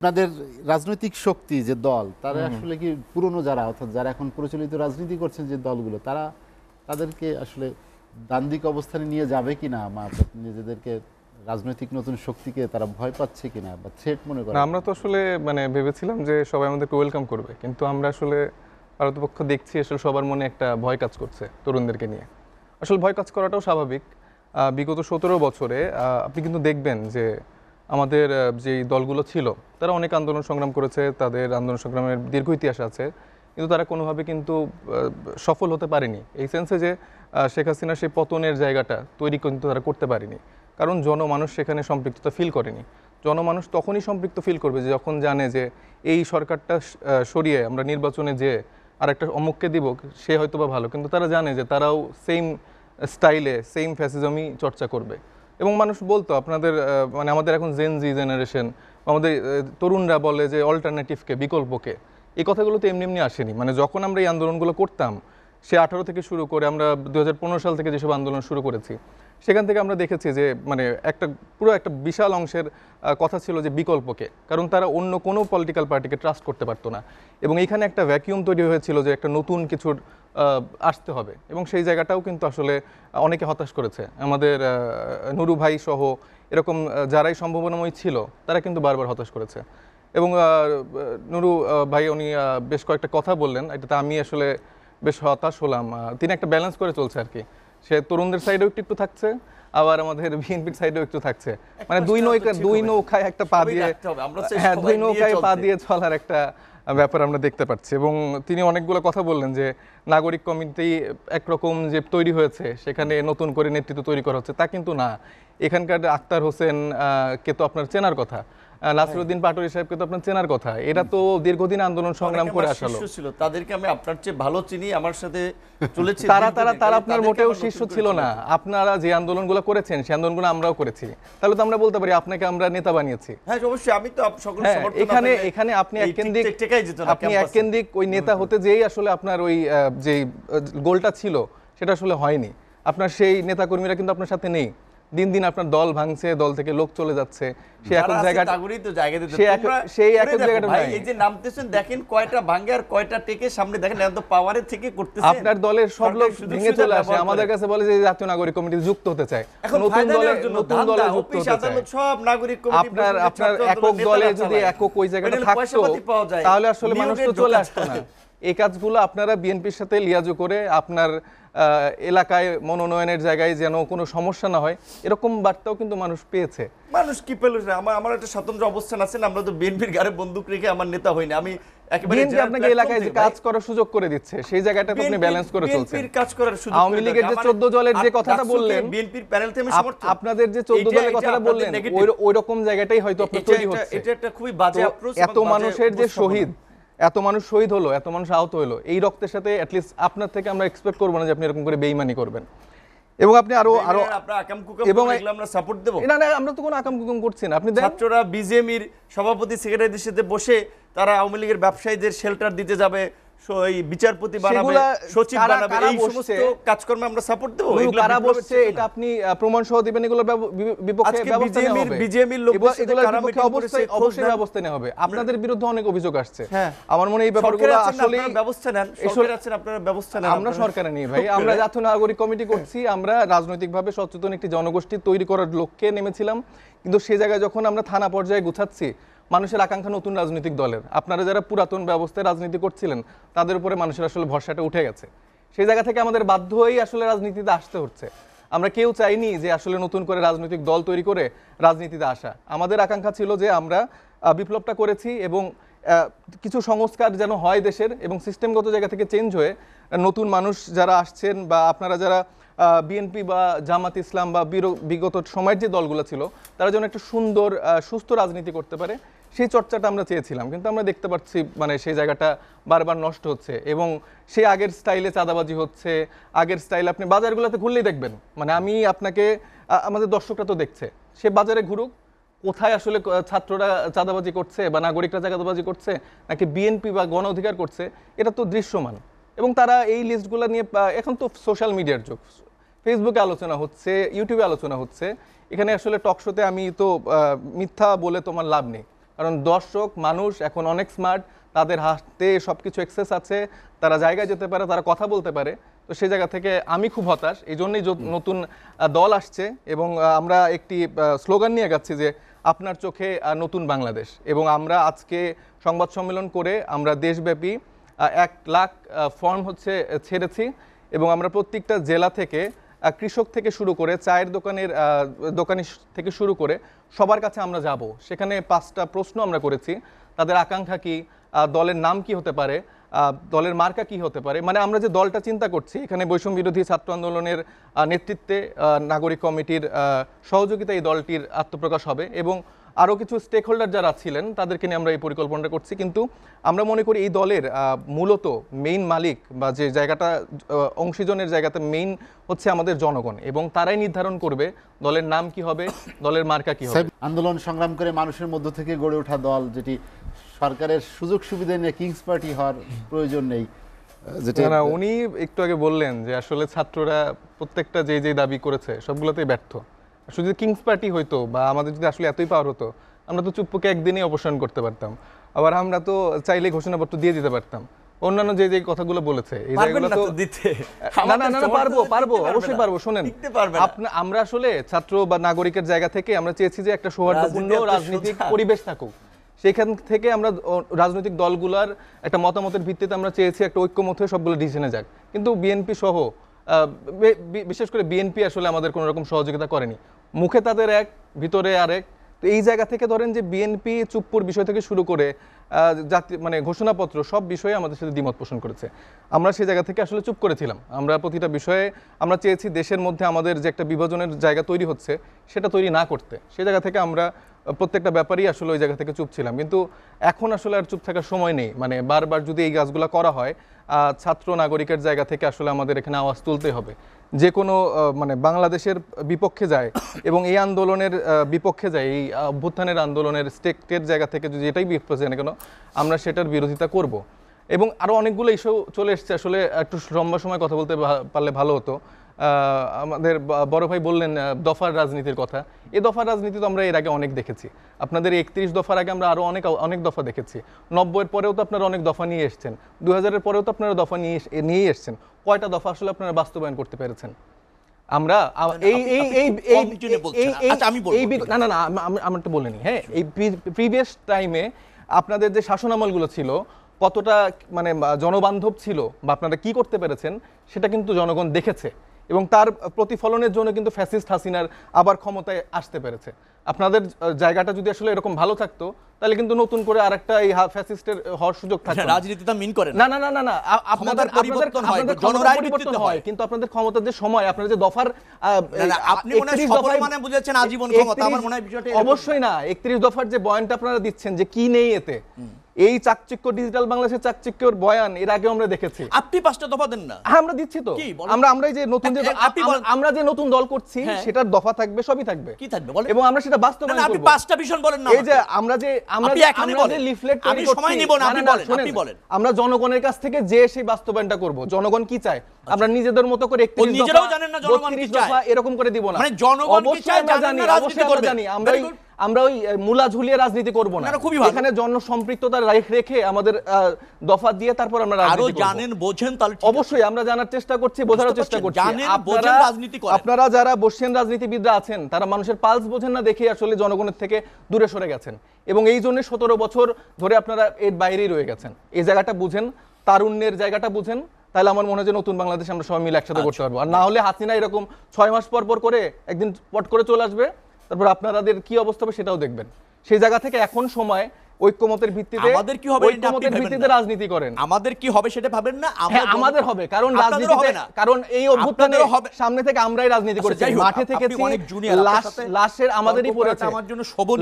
আপনাদের রাজনৈতিক শক্তি যে দল তারা আসলে কি পুরনো যারা অর্থাৎ যারা এখন প্রচলিত রাজনীতি করছেন যে দলগুলো তাদেরকে আসলে ডান দিক অবস্থানে নিয়ে যাবে কিনা বা নিজেদেরকে রাজনৈতিক নতুন শক্তিকে তারা ভয় পাচ্ছে কিনা বা থ্রেট মনে করে? আমরা তো আসলে ভেবেছিলাম যে সবাই আমাদেরকে ওয়েলকাম করবে, কিন্তু আমরা আসলে ভারতপক্ষ দেখছি আসলে সবার মনে একটা ভয় কাজ করছে তরুণদেরকে নিয়ে। আসলে ভয় কাজ করাটাও স্বাভাবিক। বিগত 17 বছরে আপনি কিন্তু দেখবেন যে আমাদের যে দলগুলো ছিল তারা অনেক আন্দোলন সংগ্রাম করেছে, তাদের আন্দোলন সংগ্রামের দীর্ঘ ইতিহাস আছে, কিন্তু তারা কোনোভাবে কিন্তু সফল হতে পারেনি। এই সেন্সে যে শেখ হাসিনা সেই পতনের জায়গাটা তৈরি কিন্তু তারা করতে পারেনি, কারণ জনমানুষ সেখানে সম্পৃক্ততা ফিল করেনি। জনমানুষ তখনই সম্পৃক্ত ফিল করবে যে যখন জানে যে এই সরকারটা সরিয়ে আমরা নির্বাচনে যে আরেকটা অমুককে দিব সে হয়তো বা ভালো, কিন্তু তারা জানে যে তারাও সেম স্টাইলে সেম ফ্যাসিজমই চর্চা করবে। এবং মানুষ বলতো আপনাদের আমাদের এখন জেনজি জেনারেশন, আমাদের তরুণরা বলে যে অল্টারনেটিভকে, বিকল্পকে। এই কথাগুলো তো এমনি এমনি আসেনি। যখন আমরা এই আন্দোলনগুলো করতাম, সে 18 থেকে শুরু করে আমরা 2015 সাল থেকে যেসব আন্দোলন শুরু করেছি, সেখান থেকে আমরা দেখেছি যে পুরো একটা বিশাল অংশের কথা ছিল যে বিকল্পকে, কারণ তারা অন্য কোনো পলিটিক্যাল পার্টিকে ট্রাস্ট করতে পারতো না। এবং এইখানে একটা ভ্যাকিউম তৈরি হয়েছিল যে একটা নতুন কিছুর আসতে হবে, এবং সেই জায়গাটাও কিন্তু আসলে অনেকে হতাশ করেছে। আমাদের নুরু ভাই সহ এরকম যারাই সম্ভাবনাময় ছিল তারা কিন্তু বারবার হতাশ করেছে। এবং নুরু ভাই উনি বেশ কয়েকটা কথা বললেন, এটাতে আমি আসলে বেশ হতাশ হলাম। তিনি একটা ব্যালেন্স করে চলছে আর কি। সে তরুণদের সাইডেও একটু থাকছে, আবার আমাদের বিএনপির সাইডেও একটু থাকছে। দুই নৌকায় একটা পা দিয়ে, হ্যাঁ, দুই নৌকায় পা দিয়ে চলার একটা ব্যাপার আমরা দেখতে পাচ্ছি। এবং তিনি অনেকগুলো কথা বললেন যে নাগরিক কমিটি একরকম যে তৈরি হয়েছে, সেখানে নতুন করে নেতৃত্ব তৈরি করা হচ্ছে, তা কিন্তু না। এখানকার আক্তার হোসেন কে তো আপনার চেনার কথা, নাসিরউদ্দিন পাটোয়ারী সাহেবকে তো আপনার চেনার কথা। এরা তো দীর্ঘদিন আন্দোলন সংগ্রাম করে আসলো। তাদেরকে আমি আপনার চেয়ে ভালো চিনি, আমার সাথে চলেছি। তারা আপনার মোটেও শিষ্য ছিল না। আপনারা যে আন্দোলনগুলো করেছেন সেই আন্দোলনগুলো আমরাও করেছি, তাহলে তো আমরা বলতে পারি আপনাকে আমরা নেতা বানিয়েছি। হ্যাঁ অবশ্যই, আমি তো সকল সমর্থন। এখানে আপনি এককেন্দ্রিক ওই নেতা হতে যেই আসলে আপনার ওই যে গোলটা ছিল সেটা আসলে হয়নি। আপনার সেই নেতাকর্মীরা কিন্তু আপনার সাথে নেই। দিন দিন আপনার দল ভাঙছে, দল থেকে লোক চলে যাচ্ছে। সেই একই জায়গাটা এই যে নামতেছেন, দেখেন কয়টা ভাঙে আর কয়টা টেকে সামনে, দেখেন এত পাওয়ারের থেকে করতেছেন। আপনার দলের সব লোক ভেঙে চলে আসে, আমাদের কাছে বলে যে জাতীয় নাগরিক কমিটি যুক্ত হতে চায়। নতুন দলে যুক্ত হতে চায়। সব নাগরিক কমিটি আপনার একক দলে যদি একক ওই জায়গাটা থাকতো, তাহলে আসলে মানুষ তো চলে আসতো না। এই কাজগুলো আপনারা বিএনপির সাথে লিয়াজো করে আপনার এলাকায় মনোনয়নের জায়গায় যেন কোনো সমস্যা না হয়, এরকম বার্তাও কিন্তু মানুষ পেয়েছে। মানুষ কি পেল? আমার একটা স্বতন্ত্র অবস্থান আছে না, আমরা তো বিএনপির গায়ে বন্দুক রেখে আমার নেতা হইনি। আমি আপনাকে এলাকায় যে কাজ করার সুযোগ করে দিচ্ছে, সেই জায়গাটা আপনি ব্যালেন্স করে চলছেন। আওয়ামী লীগের যে 14 দলের যে কথাটা বললেন, বিএনপির প্যানেল থেকে আপনাদের যে 14 দলের কথাটা বললেন, ওই রকম জায়গাটাই হয়তো আপনার তৈরি হচ্ছে। এটা একটা খুবই বাজে অ্যাপ্রোচ। এত মানুষের যে শহীদ, এত মানুষ শহীদ হলো, এত মানুষ আহত হলো, এই রক্তের সাথে অ্যাটলিস্ট আপনার থেকে আমরা এক্সপেক্ট করবো না যে আপনি এরকম করে বেইমানি করবেন। এবং আপনি আরো আমরা সাপোর্ট দেব না, আমরা তো কোনো আকাম কুকাম করছি না। আপনি ছাত্ররা বিজেপির সভাপতি সেক্রেটারিদের সাথে বসে তারা আওয়ামী লীগের ব্যবসায়ীদের শেল্টার দিতে যাবে, বিচারপতি বানাবে, সচিব বানাবে, এই সমস্ত কাজকর্মে আমরা সাপোর্ট দেব। কারা বলছে এটা আপনি প্রমাণ সহ দিবেন, এগুলোর বিপক্ষে ব্যবস্থা নেওয়া হবে। বিজেপির লোকদের সাথে কারা মিটিং করেছে অবশ্যই ব্যবস্থা নেওয়া হবে। আপনাদের বিরুদ্ধে অনেক অভিযোগ আসছে। আমার মনে এই ব্যাপারগুলো আসলে ব্যবস্থা নেন, সরকার আছেন, আপনারা ব্যবস্থা নেন। আমরা সরকারে নেই ভাই, আমরা জাতীয় নাগরিক কমিটি করছি। আমরা রাজনৈতিকভাবে সচেতন একটি জনগোষ্ঠী তৈরি করার লক্ষ্যে নেমেছিলাম, কিন্তু সেই জায়গায় যখন আমরা থানা পর্যায়ে গুছাচ্ছি, মানুষের আকাঙ্ক্ষা নতুন রাজনৈতিক দলের। আপনারা যারা পুরাতন ব্যবস্থায় রাজনীতি করছিলেন, তাদের উপরে মানুষের আসলে ভরসাটা উঠে গেছে। সেই জায়গা থেকে আমাদের বাধ্য হয়েই আসলে রাজনীতিতে আসতে হচ্ছে। আমরা কেউ চাইনি যে আসলে নতুন করে রাজনৈতিক দল তৈরি করে রাজনীতিতে আসা। আমাদের আকাঙ্ক্ষা ছিল যে আমরা বিপ্লবটা করেছি এবং কিছু সংস্কার যেন হয় দেশের, এবং সিস্টেমগত জায়গা থেকে চেঞ্জ হয়ে নতুন মানুষ যারা আসছেন, বা আপনারা যারা বিএনপি বা জামাত ইসলাম বা বিগত সময়ের যে দলগুলো ছিল, তারা যেন একটা সুন্দর সুস্থ রাজনীতি করতে পারে, সেই চর্চাটা আমরা চেয়েছিলাম। কিন্তু আমরা দেখতে পাচ্ছি সেই জায়গাটা বারবার নষ্ট হচ্ছে, এবং সেই আগের স্টাইলে চাঁদাবাজি হচ্ছে। আগের স্টাইলে আপনি বাজারগুলোতে ঘুরলেই দেখবেন, আমি আপনাকে, আমাদের দর্শকরা তো দেখছে, সে বাজারে ঘুরুক, কোথায় আসলে ছাত্ররা চাঁদাবাজি করছে বা নাগরিকরা চাঁদাবাজি করছে, নাকি বিএনপি বা গণ অধিকার করছে, এটা তো দৃশ্যমান। এবং তারা এই লিস্টগুলো নিয়ে, এখন তো সোশ্যাল মিডিয়ার যুগ, ফেসবুকে আলোচনা হচ্ছে, ইউটিউবে আলোচনা হচ্ছে। এখানে আসলে টক শোতে আমি তো মিথ্যা বলে তোমার লাভ নেই, কারণ দর্শক মানুষ এখন অনেক স্মার্ট, তাদের হাতে সবকিছু অ্যাক্সেস আছে, তারা জায়গায় যেতে পারে, তারা কথা বলতে পারে। তো সেই জায়গা থেকে আমি খুব হতাশ, এই জন্যই নতুন দল আসছে এবং আমরা একটি স্লোগান নিয়ে যাচ্ছি যে আপনার চোখে নতুন বাংলাদেশ। এবং আমরা আজকে সংবাদ সম্মেলন করে আমরা দেশব্যাপী 1 লাখ ফর্ম ছেড়েছি এবং আমরা প্রত্যেকটা জেলা থেকে কৃষক থেকে শুরু করে চায়ের দোকানি থেকে শুরু করে সবার কাছে আমরা যাব। সেখানে 5টা প্রশ্ন আমরা করেছি, তাদের আকাঙ্ক্ষা কি, দলের নাম কি হতে পারে, দলের মার্কা কি হতে পারে। মানে আমরা যে দলটা চিন্তা করছি, এখানে বৈষম্য বিরোধী ছাত্র আন্দোলনের নেতৃত্বে নাগরিক কমিটির সহযোগিতা এই দলটির আত্মপ্রকাশ হবে এবং আরও কিছু স্টেক হোল্ডার যারা ছিলেন তাদেরকে নিয়ে আমরা এই পরিকল্পনাটা করছি। কিন্তু আমরা মনে করি এই দলের মূলত মেইন মালিক বা যে জায়গাটা অংশীজনের জায়গাতে মেইন হচ্ছে আমাদের জনগণ, এবং তারাই নির্ধারণ করবে দলের নাম কি হবে, দলের মার্কা কি হবে। আন্দোলন সংগ্রাম করে মানুষের মধ্য থেকে গড়ে ওঠা দল, যেটি সরকারের সুযোগ সুবিধা নিয়ে কিংস পার্টি হওয়ার প্রয়োজন নেই, যেটা উনি একটু আগে বললেন যে আসলে ছাত্ররা প্রত্যেকটা যে দাবি করেছে সবগুলোতেই ব্যর্থ। শুধু কিংস পার্টি হইতো বা আমাদের যদি আসলে এতই পাওয়ার হতো, আমরা তো চুপ্পুকে একদিনেই অপসারণ করতে পারতাম, আবার আমরা তো চাইলে ঘোষণাপত্র দিয়ে দিতে পারতাম। অন্যান্য যে কথাগুলো বলেছে এই জায়গাগুলো তো দিতে না পারবো অবশ্যই পারবো। শোনেন, আমরা আসলে ছাত্র বা নাগরিকের জায়গা থেকে আমরা চেয়েছি যে একটা সৌহার্দ্যপূর্ণ রাজনৈতিক পরিবেশ থাকুক। সেখান থেকে আমরা রাজনৈতিক দলগুলোর একটা মতামতের ভিত্তিতে আমরা চেয়েছি একটা ঐক্যমত হয়ে সবগুলো ডিসিশনে যাক। কিন্তু বিএনপি সহ বিশেষ করে বিএনপি আসলে আমাদের কোনো রকম সহযোগিতা করেনি। মুখে তাদের এক, ভিতরে আরেক। তো এই জায়গা থেকে ধরেন যে বিএনপি চুপ্পুর বিষয় থেকে শুরু করে মানে ঘোষণাপত্র সব বিষয়ে আমাদের সাথে দ্বিমত পোষণ করেছে। আমরা সেই জায়গা থেকে আসলে চুপ করেছিলাম। আমরা প্রতিটা বিষয়ে আমরা চেয়েছি দেশের মধ্যে আমাদের যে একটা বিভাজনের জায়গা তৈরি হচ্ছে সেটা তৈরি না করতে। সেই জায়গা থেকে আমরা প্রত্যেকটা ব্যাপারই আসলে ওই জায়গা থেকে চুপ ছিলাম। কিন্তু এখন আসলে আর চুপ থাকার সময় নেই। মানে বারবার যদি এই কাজগুলো করা হয়, ছাত্র নাগরিকের জায়গা থেকে আসলে আমাদের এখানে আওয়াজ তুলতে হবে। যে কোনো মানে বাংলাদেশের বিপক্ষে যায় এবং এই আন্দোলনের বিপক্ষে যায়, এই অভ্যুত্থানের আন্দোলনের স্টেটের জায়গা থেকে যদি এটাই বিপক্ষে যায় না কেন, আমরা সেটার বিরোধিতা করব। এবং আরও অনেকগুলো ইস্যু চলে এসছে, আসলে একটু লম্বা সময় কথা বলতে পারলে ভালো হতো। আমাদের বড় ভাই বললেন দফার রাজনীতির কথা। এই দফার রাজনীতি তো আমরা এর আগে অনেক দেখেছি। আপনাদের 31 দফার আগে আমরা আরও অনেক দফা দেখেছি। 90-এর পরেও তো আপনারা অনেক দফা নিয়ে এসছেন, 2000-এর পরেও তো আপনারা দফা নিয়ে এসছেন। কয়টা দফা আসলে আপনারা বাস্তবায়ন করতে পেরেছেন? আমরা আমারটা বলিনি। হ্যাঁ, এই প্রিভিয়াস টাইমে আপনাদের যে শাসনামলগুলো ছিল কতটা মানে জনবান্ধব ছিল বা আপনারা কি করতে পেরেছেন সেটা কিন্তু জনগণ দেখেছে, এবং তার প্রতিফলনের জন্য কিন্তু ফ্যাসিস্ট হাসিনার আবার ক্ষমতায় আসতে পেরেছে। আপনাদের জায়গাটা যদি আসলে এরকম ভালো থাকতো তাহলে কিন্তু নতুন করে আরেকটা এই ফ্যাসিস্টের হওয়ার সুযোগ থাকতো। রাজনীতিটা মিন করেন না, আপনাদের পরিবর্তন হয়, কিন্তু আপনাদের ক্ষমতার যে সময়, আপনারা যে দফার আপনি মনে হয় সকল মানে বুঝেছেন আজীবন ক্ষমতা, আমার মনে হয় বিষয়টা অবশ্যই না। 31 দফার যে বয়ানটা আপনারা দিচ্ছেন যে কি নেই এতে, এই চাকচিক্য ডিজিটাল বাংলাদেশের চাকচিক্যর বয়ান এর আগে আমরা দেখেছি। আপনি 5টা দফা দেন না? হ্যাঁ, আমরা দিচ্ছি তো। আমরা যে নতুন যে আমরা যে নতুন দল করছি সেটার দফা থাকবে, সবই থাকবে। কি থাকবে বলেন? এবং আমরা সেটা বাস্তবায়ন করব। আপনি 5টা বিষয় বলেন না। এই যে আমরা যে লিফলেট তৈরি করছি, সময় নিব না, আপনি বলেন। আমরা জনগণের কাছ থেকে যে সেই বাস্তবায়নটা করব। জনগণ কি চায় আমরা নিজেদের মতো করে 31 দফা, নিজেরাও জানেন না জনগণ কি চায়, এরকম করে দিব না। মানে জনগণ কি চায় জানেন না, রাজনীতি করবেন। আমরা ওই মুলা ঝুলিয়ে রাজনীতি করব না। এখানে জনসম্পৃক্ততা রেখে আমাদের দফা দিয়ে তারপর আমরা রাজনীতি করব। জানেন বোঝেন তাহলে অবশ্যই আমরা জানার চেষ্টা করছি, বোঝার চেষ্টা করছি। আপনারা যারা বসছেন রাজনীতিবিদরা আছেন, তারা মানুষের পালস বোঝেন না দেখে আসলে জনগণের থেকে দূরে সরে গেছেন, এবং এই জন্য 17 বছর ধরে আপনারা এর বাইরেই রয়ে গেছেন। এই জায়গাটা বুঝেন, তারুণ্যের জায়গাটা বুঝেন, তাহলে আমার মনে হয় যে নতুন বাংলাদেশ আমরা সবাই মিলে একসাথে করতে পারবো। আর না হলে হাসিনা এরকম 6 মাস পর করে একদিন পট করে চলে আসবে, তারপর আপনাদের কি অবস্থা হবে সেটাও দেখবেন। সেই জায়গা থেকে এখন সময় ঐক্যমতের ভিত্তিতে, আমাদের কি হবে ঐক্যমতের ভিত্তিতে রাজনীতি করেন। আমাদের কি হবে সেটা ভাবেন না? আমাদের হবে, কারণ রাজনীতিতে, কারণ এই অভ্যুত্থানের সামনে থেকে আমরাই রাজনীতি করেছি, মাঠে থেকেছি, লাশের আমাদেরই পড়েছে,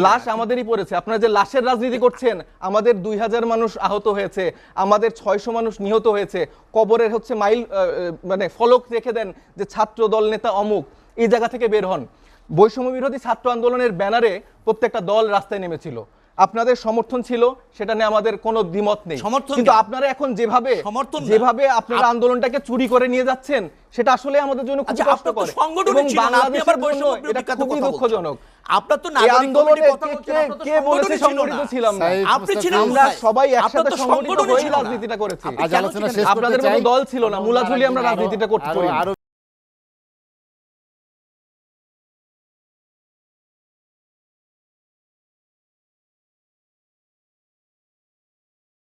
লাশ আমাদেরই পড়েছে। আপনারা যে লাশের রাজনীতি করছেন, আমাদের 2000 মানুষ আহত হয়েছে, আমাদের 600 মানুষ নিহত হয়েছে, কবরের মাইল মানে ফলক রেখে দেন যে ছাত্র দল নেতা অমুক। এই জায়গা থেকে বের হন। বৈষম্য বিরোধী ছাত্র আন্দোলনের ব্যানারে প্রত্যেকটা দল রাস্তায় নেমেছিল। আপনাদের সমর্থন ছিল, সেটা নিয়ে আমাদের কোনো দ্বিমত নেই। সমর্থন কিন্তু কেন? আপনারা এখন যেভাবে সমর্থন না। যেভাবে আপনারা আন্দোলনটাকে চুরি করে নিয়ে যাচ্ছেন, সেটা আসলে আমাদের জন্য খুব আচ্ছা, আপনার তো কষ্টকর সংগঠনই এবং ছিল না, আপনি আবার বাংলাদেশের জন্য বৈষম্য এটা বিরোধী খুবই কথা দুঃখজনক। আপনার তো এই নাগরিক আন্দোলনে কমিটির কথা বলছেন, আপনার তো কে বলেছে সংগঠনই ছিল সংগঠিত না। ছিলাম না? সাইদ আপনি মুস্তাফিজ, ছিলেন আমরা কোথায়? সবাই আপনার একসাথে তো সংগঠিত সংগঠনই হয়ে ছিল না। রাজনীতিটা করেছি। আপনি আজ কেন আলোচনা ছিলেন শেষ না? করতে আপনাদের চাই কোনো দল ছিল না, মুলাঝুলি আমরা রাজনীতিটা করতে আরো করি। আরো